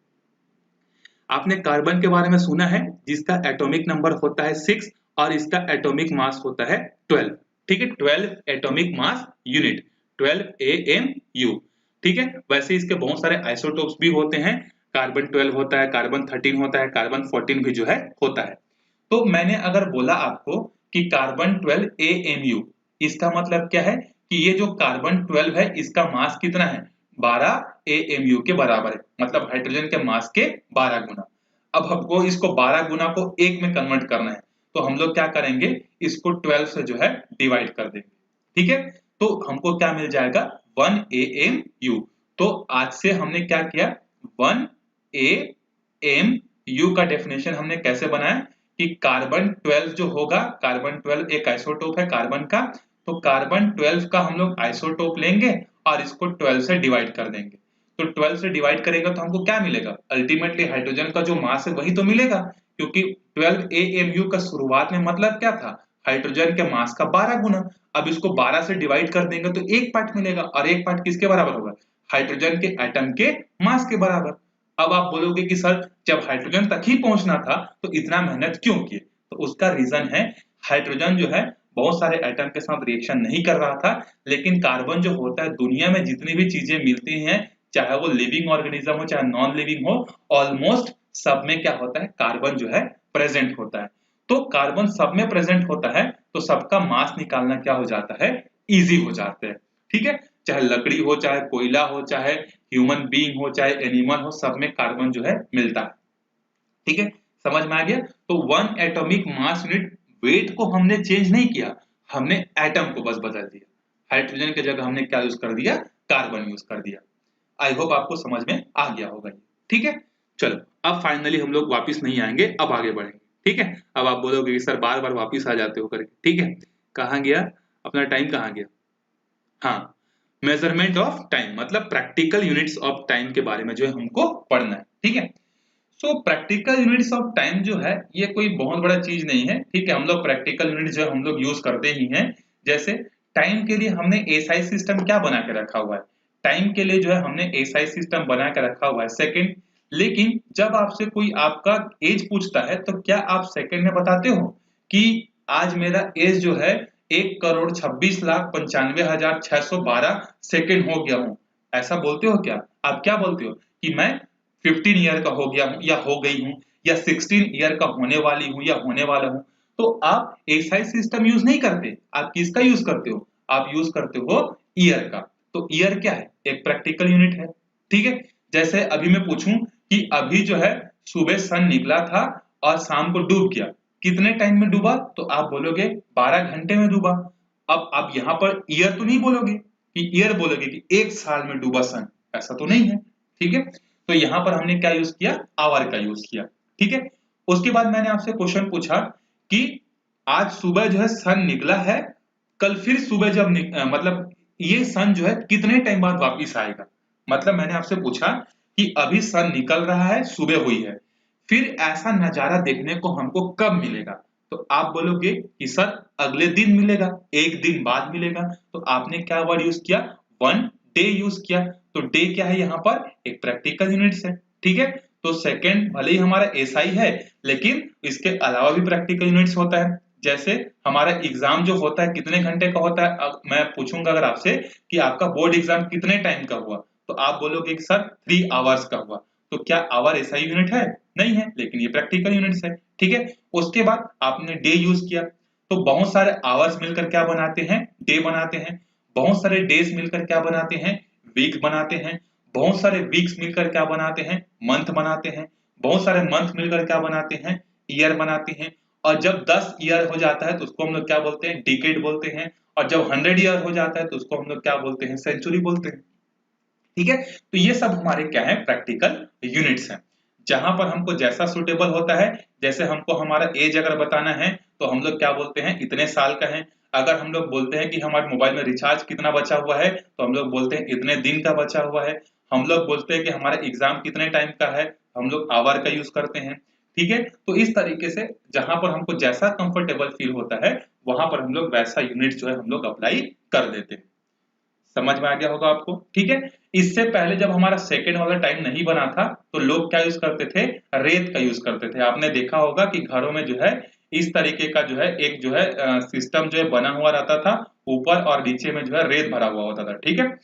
आपने कार्बन के बारे में सुना है जिसका एटॉमिक नंबर होता है 6 और इसका एटॉमिक मास होता है 12, ठीक है, 12 एटॉमिक मास यूनिट, 12 AMU, ठीक है। वैसे इसके बहुत सारे आइसोटोप्स भी होते हैं, कार्बन 12 होता है, कार्बन 13 होता है, कार्बन 14 भी जो है होता है। तो मैंने अगर बोला आपको कि कार्बन 12 AMU, इसका मतलब क्या है कि ये जो कार्बन 12 है इसका मास कितना है, 12 AMU के बराबर है, मतलब हाइड्रोजन के मास के 12 गुना। अब हमको इसको 12 गुना को 1 में कन्वर्ट करना है, तो हम लोग क्या करेंगे, इसको 12 से जो है डिवाइड कर देंगे, ठीक है। तो हमको क्या मिल जाएगा, 1 AMU। तो आज से हमने क्या किया, 1 AMU का डेफिनेशन हमने कैसे बनाया कि कार्बन 12 जो होगा, कार्बन 12 एक आइसोटोप है कार्बन का, तो कार्बन 12 का हम लोग आइसोटोप लेंगे और इसको 12 से डिवाइड कर देंगे। तो 12 से डिवाइड करेगा तो हमको क्या मिलेगा, अल्टीमेटली हाइड्रोजन का जो मास है वही तो मिलेगा, क्योंकि 12 AMU का शुरुआत में मतलब क्या था, हाइड्रोजन के मास का 12 गुना। अब इसको 12 से डिवाइड कर देंगे तो एक पार्ट मिलेगा, और एक पार्ट किसके बराबर होगा, हाइड्रोजन के एटम के मास के बराबर। अब आप बोलोगे कि सर जब हाइड्रोजन तक ही पहुंचना था तो इतना मेहनत क्यों किए, तो उसका रीजन है हाइड्रोजन जो है बहुत सारे एटम के साथ रिएक्शन नहीं कर रहा था, लेकिन कार्बन जो होता है, दुनिया में जितनी भी चीजें मिलती हैं, चाहे वो लिविंग ऑर्गेनिज्म हो चाहे नॉन लिविंग हो, ऑलमोस्ट सब में क्या होता है, कार्बन जो है प्रेजेंट होता है। तो कार्बन सब में प्रेजेंट होता है तो सबका मास निकालना क्या हो जाता है, इजी हो जाता है, ठीक है। चाहे लकड़ी हो, चाहे कोयला हो, चाहे ह्यूमन बीइंग हो, चाहे एनिमल हो, सब में कार्बन जो है मिलता है, ठीक है। समझ में आ गया। तो 1 एटॉमिक मास यूनिट वेट को हमने चेंज नहीं किया, हमने एटम को बस बदल दिया, हाइड्रोजन की जगह हमने क्या यूज कर दिया, कार्बन यूज कर दिया। आई होप आपको समझ में आ गया होगा, ठीक है। चलो अब फाइनली हम लोग वापिस नहीं आएंगे, अब आगे बढ़ेंगे, ठीक है। अब आप बोलोगे कि सर बार बार वापिस आ जाते हो करके, ठीक है। कहाँ गया अपना टाइम, कहाँ गया, हाँ, मेजरमेंट ऑफ टाइम, मतलब प्रैक्टिकल यूनिट्स ऑफ टाइम के बारे में जो है हमको पढ़ना है, ठीक है। सो प्रैक्टिकल यूनिट्स ऑफ टाइम जो है ये कोई बहुत बड़ा चीज नहीं है, ठीक है। हम लोग प्रैक्टिकल यूनिट जो हम लोग यूज करते ही हैं, जैसे टाइम के लिए हमने एसआई सिस्टम क्या बना के रखा हुआ है, टाइम के लिए जो है हमने एसआई सिस्टम बना के रखा हुआ है सेकंड। लेकिन जब आपसे कोई आपका एज पूछता है तो क्या आप सेकंड में बताते हो कि आज मेरा एज जो है 1,26,95,612 सेकंड हो गया हूं, ऐसा बोलते हो क्या, आप क्या बोलते हो कि मैं 15 ईयर का हो गया हूं या हो गई हूं, या 16 ईयर का होने वाली हूं या होने वाला हूं। तो आप एसआई सिस्टम यूज नहीं करते, आप किसका यूज करते हो, आप यूज करते हो ईयर का। तो ईयर क्या है, एक प्रैक्टिकल यूनिट है, ठीक है। जैसे अभी मैं पूछूं कि अभी जो है सुबह सन निकला था और शाम को डूब गया, कितने टाइम में डूबा, तो आप बोलोगे 12 घंटे में डूबा। अब आप यहाँ पर ईयर तो नहीं बोलोगे, कि ईयर बोलोगे कि 1 साल में डूबा सन, ऐसा तो नहीं है, ठीक है। तो यहाँ पर हमने क्या यूज किया, आवर का यूज किया, ठीक है। उसके बाद मैंने आपसे क्वेश्चन पूछा कि आज सुबह जो है सन निकला है, कल फिर सुबह जब मतलब ये सन जो है कितने टाइम बाद वापिस आएगा, मतलब मैंने आपसे पूछा कि अभी सन निकल रहा है, सुबह हुई है, फिर ऐसा नजारा देखने को हमको कब मिलेगा, तो आप बोलोगे कि सर अगले दिन मिलेगा, एक दिन बाद मिलेगा। तो आपने क्या वर्ड यूज किया, 1 डे यूज किया। तो डे क्या है यहाँ पर, एक प्रैक्टिकल यूनिट्स है, ठीक है। तो सेकंड भले ही हमारा एसआई है, लेकिन इसके अलावा भी प्रैक्टिकल यूनिट्स होता है। जैसे हमारा एग्जाम जो होता है कितने घंटे का होता है, मैं पूछूंगा अगर आपसे कि आपका बोर्ड एग्जाम कितने टाइम का हुआ, तो आप बोलोगे कि सर 3 आवर्स का हुआ। तो क्या आवर एसआई यूनिट है, नहीं है, लेकिन ये प्रैक्टिकल यूनिट्स है, ठीक है। उसके बाद आपने डे यूज किया, तो बहुत सारे आवर्स मिलकर क्या बनाते हैं, डे बनाते हैं। बहुत सारे डेज मिलकर क्या बनाते हैं, वीक बनाते हैं। बहुत सारे वीक्स मिलकर क्या बनाते हैं, मंथ बनाते हैं। बहुत सारे मंथ मिलकर क्या बनाते हैं, ईयर बनाते हैं। और जब 10 ईयर हो जाता है तो उसको हम लोग क्या बोलते हैं, डिकेड बोलते हैं। और जब 100 ईयर हो जाता है तो उसको हम लोग क्या बोलते हैं, सेंचुरी बोलते हैं, ठीक है। तो ये सब हमारे क्या है, प्रैक्टिकल यूनिट्स हैं, जहां पर हमको जैसा सुटेबल होता है। जैसे हमको हमारा एज अगर बताना है तो हम लोग क्या बोलते हैं, इतने साल का है। अगर हम लोग बोलते हैं कि हमारे मोबाइल में रिचार्ज कितना बचा हुआ है, तो हम लोग बोलते हैं इतने दिन का बचा हुआ है। हम लोग बोलते हैं कि हमारा एग्जाम कितने टाइम का है, हम लोग आवर का यूज करते हैं। ठीक है। तो इस तरीके से जहां पर हमको जैसा कंफर्टेबल फील होता है वहां पर हम लोग वैसा यूनिट जो है हम लोग अप्लाई कर देते हैं। समझ में आ गया होगा आपको, ठीक है। इससे पहले जब हमारा सेकेंड वाला टाइम नहीं बना था तो लोग क्या यूज करते थे, रेत का यूज करते थे। आपने देखा होगा कि घरों में जो है इस तरीके का जो है एक जो है सिस्टम जो है बना हुआ रहता था, ऊपर और नीचे में जो है रेत भरा हुआ होता था, ठीक है।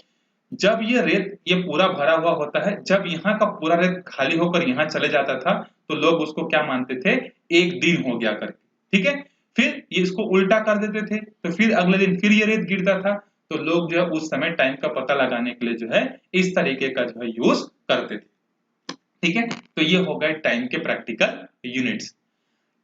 जब ये रेत ये पूरा भरा हुआ होता है, जब यहाँ का पूरा रेत खाली होकर यहाँ चले जाता था तो लोग उसको क्या मानते थे, एक दिन हो गया करके, ठीक है। फिर ये इसको उल्टा कर देते थे तो फिर अगले दिन फिर ये रेत गिरता था, तो लोग जो है उस समय टाइम का पता लगाने के लिए जो है इस तरीके का जो है यूज करते थे, ठीक है। तो ये हो गए टाइम के प्रैक्टिकल यूनिट्स।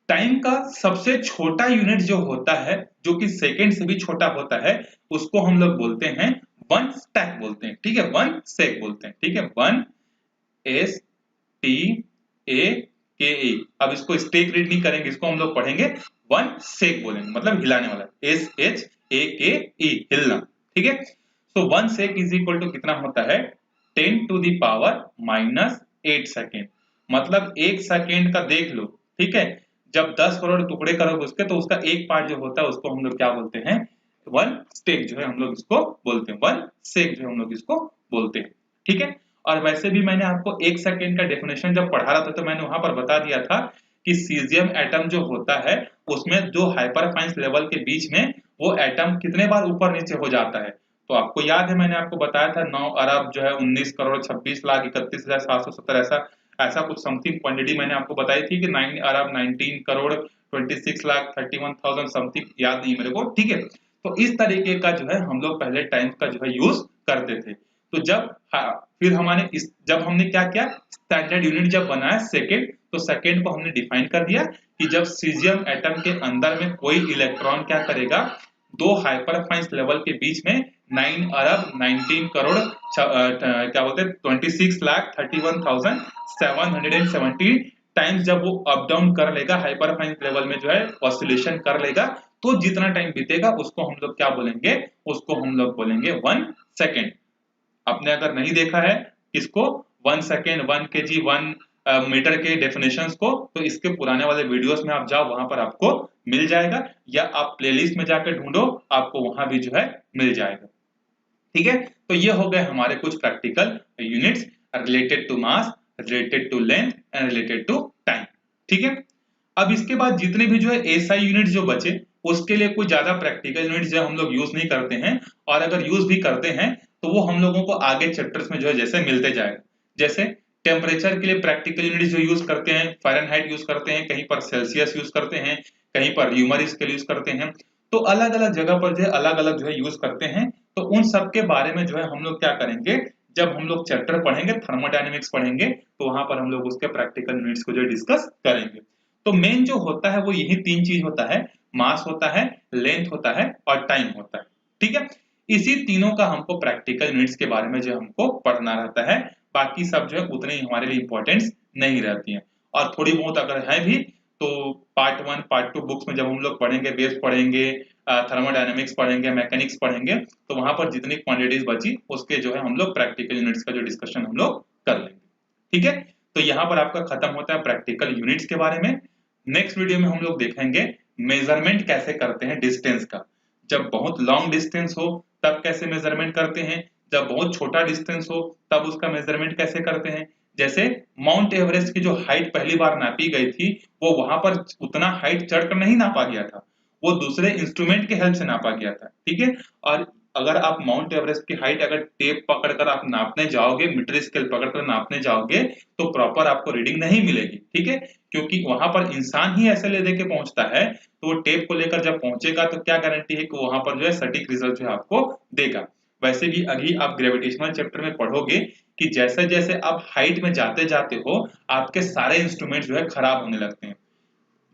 टाइम का सबसे छोटा यूनिट जो होता है, जो कि सेकंड से भी छोटा होता है, उसको हम लोग बोलते हैं वन स्टैक बोलते हैं, ठीक है, वन सेक बोलते हैं, ठीक है, वन एस टी ए के ई। अब इसको स्टेक रीड नहीं करेंगे, इसको हम लोग पढ़ेंगे वन सेक बोलेंगे, मतलब हिलाने वाला, एस एच ए के ई, हिलना, ठीक है। So one sec is equal to कितना होता है, 10⁻⁻8 सेकेंड। मतलब एक सेकेंड का देख लो, ठीक है। जब 10 करोड़ टुकड़े करोगे उसके तो उसका एक पार्ट जो होता है उसको हम लोग क्या बोलते हैं, वन स्टेक जो है हम लोग इसको बोलते हैं, वन सेक जो हम लोग इसको बोलते हैं, ठीक है। और वैसे भी मैंने आपको एक सेकेंड का डेफिनेशन जब पढ़ा रहा था तो मैंने वहां पर बता दिया था कि सीजियम एटम जो होता है उसमें जो हाइपरफाइन लेवल के बीच में वो एटम कितने बार ऊपर नीचे हो जाता है। तो आपको याद है मैंने आपको बताया था 9 अरब जो है 19 करोड़ 26 लाख 31,770 ऐसा ऐसा कुछ समथिंग क्वांटिटी मैंने आपको बताई थी कि 9 अरब 19 करोड़ 26 लाख 31,000 समथिंग, याद नहीं मेरे को, ठीक है। तो इस तरीके का जो है हम लोग पहले टाइम का जो है यूज करते थे। तो जब फिर हमारे जब हमने क्या किया, स्टैंडर्ड यूनिट जब बनाया सेकेंड, तो सेकेंड को हमने डिफाइन कर दिया कि जब सीजियम एटम के अंदर में कोई इलेक्ट्रॉन क्या करेगा, दो हाइपरफाइन लेवल के बीच में 9 अरब 19 करोड़ क्या बोलते हैं 26 लाख 31,770 टाइम्स जब वो अप डाउन कर लेगा, हाइपरफाइन लेवल में जो है ऑसिलेशन कर लेगा, तो जितना टाइम बीतेगा उसको हम लोग क्या बोलेंगे, उसको हम लोग बोलेंगे वन सेकेंड। आपने अगर नहीं देखा है इसको, one second, one KG, one metre के डेफिनेशंस को, तो इसके पुराने वाले वीडियोस में आप जाओ, वहां पर आपको मिल जाएगा, या आप प्लेलिस्ट में जाकर ढूंढो, आपको वहां भी जो है मिल जाएगा, ठीक है। तो ये हो गए हमारे कुछ practical units related to mass, related to length and related to time, ठीक है। अब इसके बाद जितने भी जो है एसआई यूनिट जो बचे, उसके लिए कोई ज्यादा प्रैक्टिकल यूनिट जो हम लोग यूज नहीं करते हैं, और अगर यूज भी करते हैं तो वो हम लोगों को आगे चैप्टर्स में जो है जैसे मिलते जाएगा। जैसे टेम्परेचर के लिए प्रैक्टिकल यूनिट जो यूज करते हैं, फ़ारेनहाइट यूज करते हैं, कहीं पर सेल्सियस यूज करते हैं, कहीं पर ह्यूमर स्केल यूज करते हैं, तो अलग अलग जगह पर जो है अलग अलग जो है यूज करते हैं। तो उन सब के बारे में जो है हम लोग क्या करेंगे, जब हम लोग चैप्टर पढ़ेंगे, थर्मोडायनेमिक्स पढ़ेंगे, तो वहां पर हम लोग उसके प्रैक्टिकल यूनिट्स को जो डिस्कस करेंगे। तो मेन जो होता है वो यही तीन चीज होता है, मास होता है, लेंथ होता है और टाइम होता है, ठीक है। इसी तीनों का हमको प्रैक्टिकल यूनिट्स के बारे में जो हमको पढ़ना रहता है, बाकी सब जो है उतने ही हमारे लिए इंपॉर्टेंस नहीं रहती हैं। और थोड़ी बहुत अगर है भी तो पार्ट 1 पार्ट 2 बुक्स में जब हम लोग पढ़ेंगे, बेस पढ़ेंगे, थर्मोडायनेमिक्स पढ़ेंगे, मैकेनिक्स पढ़ेंगे, तो वहां पर जितनी क्वांटिटीज बची उसके जो है हम लोग प्रैक्टिकल यूनिट्स का जो डिस्कशन हम लोग कर लेंगे, ठीक है। तो यहाँ पर आपका खत्म होता है प्रैक्टिकल यूनिट्स के बारे में। नेक्स्ट वीडियो में हम लोग देखेंगे मेजरमेंट कैसे करते हैं डिस्टेंस का। जब बहुत लॉन्ग डिस्टेंस हो तब कैसे मेजरमेंट करते हैं, जब बहुत छोटा डिस्टेंस हो तब उसका मेजरमेंट कैसे करते हैं। जैसे माउंट एवरेस्ट की जो हाइट पहली बार नापी गई थी, वो वहां पर उतना हाइट चढ़कर नहीं नापा गया था, वो दूसरे इंस्ट्रूमेंट के हेल्प से नापा गया था, ठीक है। और अगर आप माउंट एवरेस्ट की हाइट अगर टेप पकड़कर आप नापने जाओगे, मीटर स्केल पकड़कर नापने जाओगे, तो प्रॉपर आपको रीडिंग नहीं मिलेगी, ठीक है। क्योंकि वहां पर इंसान ही ऐसे ले देके पहुंचता है, तो वो टेप को लेकर जब पहुंचेगा तो क्या गारंटी है कि वहां पर जो है सटीक रिजल्ट जो है आपको देगा। वैसे भी अभी आप ग्रेविटेशनल चैप्टर में पढ़ोगे कि जैसे जैसे आप हाइट में जाते जाते हो, आपके सारे इंस्ट्रूमेंट जो है खराब होने लगते हैं।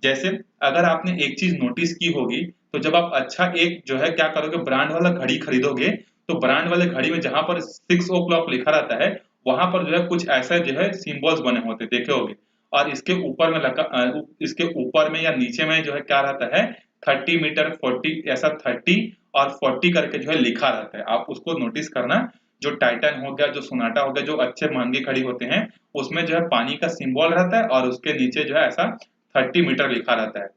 जैसे अगर आपने एक चीज नोटिस की होगी, तो जब आप अच्छा एक जो है क्या करोगे, ब्रांड वाला घड़ी खरीदोगे, तो ब्रांड वाले घड़ी में जहां पर 6 o'clock लिखा रहता है, वहां पर जो है कुछ ऐसा जो है सिंबल्स बने होते देखे होगे, और इसके ऊपर में इसके ऊपर में या नीचे में जो है क्या रहता है, 30 मीटर 40 ऐसा 30 और 40 करके जो है लिखा रहता है, आप उसको नोटिस करना। जो टाइटन हो गया, जो सोनाटा हो गया, जो अच्छे महंगे घड़ी होते हैं उसमें जो है पानी का सिंबल रहता है और उसके नीचे जो है ऐसा 30 मीटर लिखा रहता है।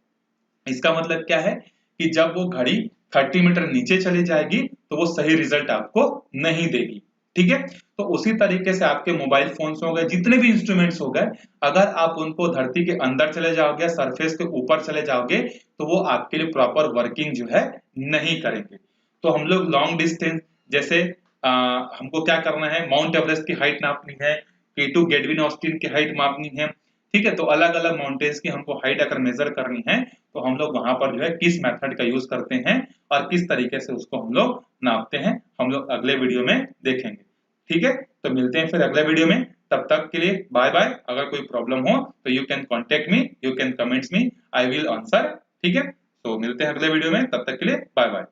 इसका मतलब क्या है कि जब वो घड़ी 30 मीटर नीचे चली जाएगी तो वो सही रिजल्ट आपको नहीं देगी। ठीक है, तो उसी तरीके से आपके मोबाइल फोन्स हो गए, जितने भी इंस्ट्रूमेंट्स हो गए, अगर आप उनको धरती के अंदर चले जाओगे, सरफेस के ऊपर चले जाओगे, तो वो आपके लिए प्रॉपर वर्किंग जो है नहीं करेंगे। तो हम लोग लॉन्ग डिस्टेंस जैसे हमको क्या करना है, माउंट एवरेस्ट की हाइट नापनी है, K2 गेडविन ऑस्टिन की हाइट मापनी है। ठीक है, तो अलग अलग माउंटेन्स की हमको हाइट अगर मेजर करनी है तो हम लोग वहां पर जो है किस मेथड का यूज करते हैं और किस तरीके से उसको हम लोग नापते हैं, हम लोग अगले वीडियो में देखेंगे। ठीक है, तो मिलते हैं फिर अगले वीडियो में। तब तक के लिए बाय बाय। अगर कोई प्रॉब्लम हो तो you can contact me, you can comments me, I will answer. ठीक है, तो मिलते हैं अगले वीडियो में, तब तक के लिए बाय बाय।